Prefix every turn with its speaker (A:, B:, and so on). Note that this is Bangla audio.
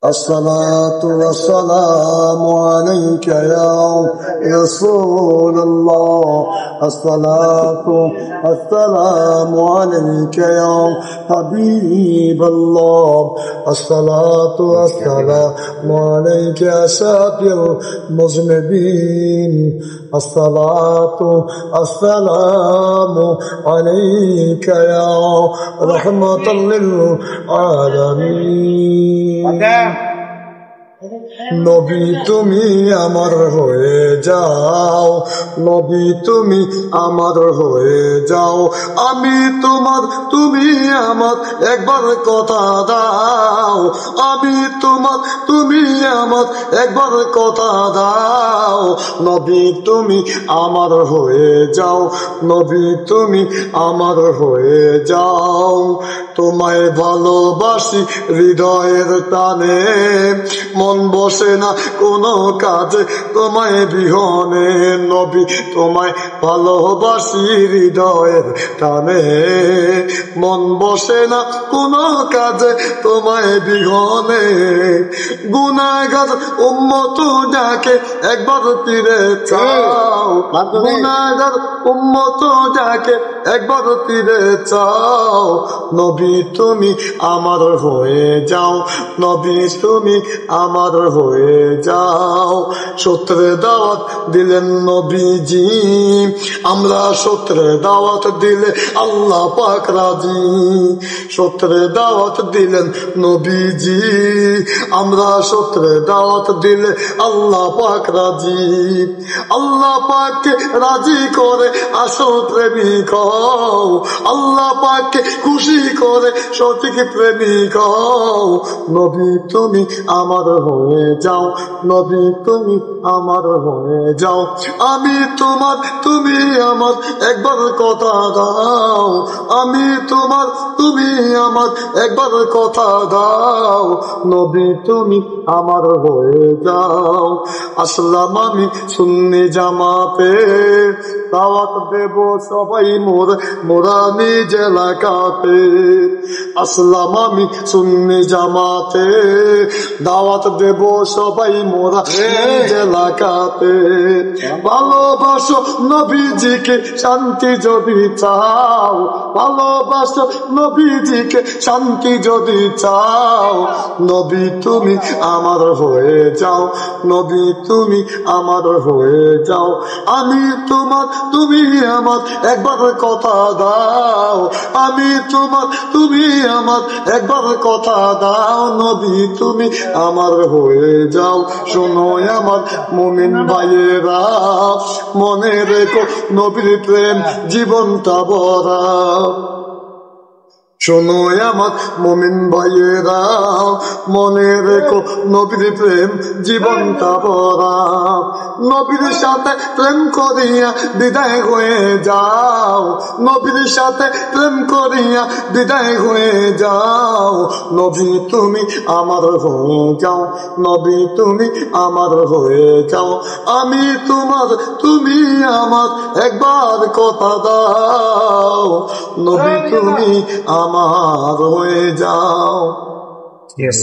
A: الصلاة والسلام عليك يا رسول الله. الصلاة والسلام عليك يا حبيب الله. الصلاة والسلام عليك يا شافع المذنبين. الصلاة والسلام عليك يا رحمة للعالمين. নবী তুমি আমার হয়ে যাও, নবী তুমি আমার হয়ে যাও, আমি তোমার তুমি আমার একবার কথা দাও, আমি তোমার তুমি আমার একবার কথা দাও। নবী তুমি আমার হয়ে যাও, নবী তুমি আমার হয়ে যাও। তোমায় ভালোবাসি হৃদয়ের টানে, মন বসে না কোনো কাজে তোমায় বিহনে। নবী তোমায় ভালোবাসি হৃদয়ের টানে, মন বসে না কোনো কাজে তোমায় বিহনে। গুনাহগার উম্মত যাকে একবার ফিরে চাও, গুনাহগার উম্মত যাকে একবার ফিরে চাও। নবী তুমি আমার হয়ে যাও, নবী তুমি আমার হয়ে যাও। সূত্রে দাওয়াত দিলেন নবীজি, আমরা সূত্রে দাওয়াত দিলে আল্লাহ পাক রাজি। সূত্রে দাওয়াত দিলেন নবীজি, আমরা সূত্রে দাওয়াত দিলে আল্লাহ পাক রাজি। আল্লাহ পাককে রাজি করে আসল প্রেমিক হও, আল্লাহ পাককে খুশি করে সঠিক প্রেমিক হও। নবী তুমি আমার হয়ে যাও, নবী তুমি আমার হয়ে যাও, আমি তোমার তুমি আমার একবার কথা দাও, আমি তোমার তুমি আমার একবার কথা দাও। নবী তুমি আমার হয়ে যাও। আসলাম আমি সুন্নি জামাতে, দাওয়াত দেব সবাই মোরা নিজ এলাকাতে। আসলাম আমি সুন্নি জামাতে, দাওয়াত দেব সবাই মোরা নিজ এলাকাতে। ভালোবাসো নবীজিকে শান্তি যদি চাও, ভালোবাসো নবীজিকে শান্তি যদি চাও। নবী তুমি আমার হয়ে যাও, নবী তুমি আমার হয়ে যাও, আমি তোমার তুমি আমার একবার কথা দাও, আমি তোমার তুমি আমার একবার কথা দাও। নবী তুমি আমার হয়ে যাও। শোনো আমার মুমিন ভাইয়েরা, মনে রেখো নবীর প্রেম জীবনটা ভরা। শোনো আমার মুমিন ভাইয়েরা, মনে রেখো নবীর প্রেম জীবনটা ভরা। নবীর সাথে প্রেম করিয়া বিদায় হয়ে যাও, নবীর সাথে প্রেম করিয়া বিদায় হয়ে যাও। নবী তুমি আমার হয়ে যাও, নবী তুমি আমার হয়ে যাও, আমি তোমার তুমি আমার একবার কথা দাও। নবী তুমি আমার হয়ে যাও।
B: Yes.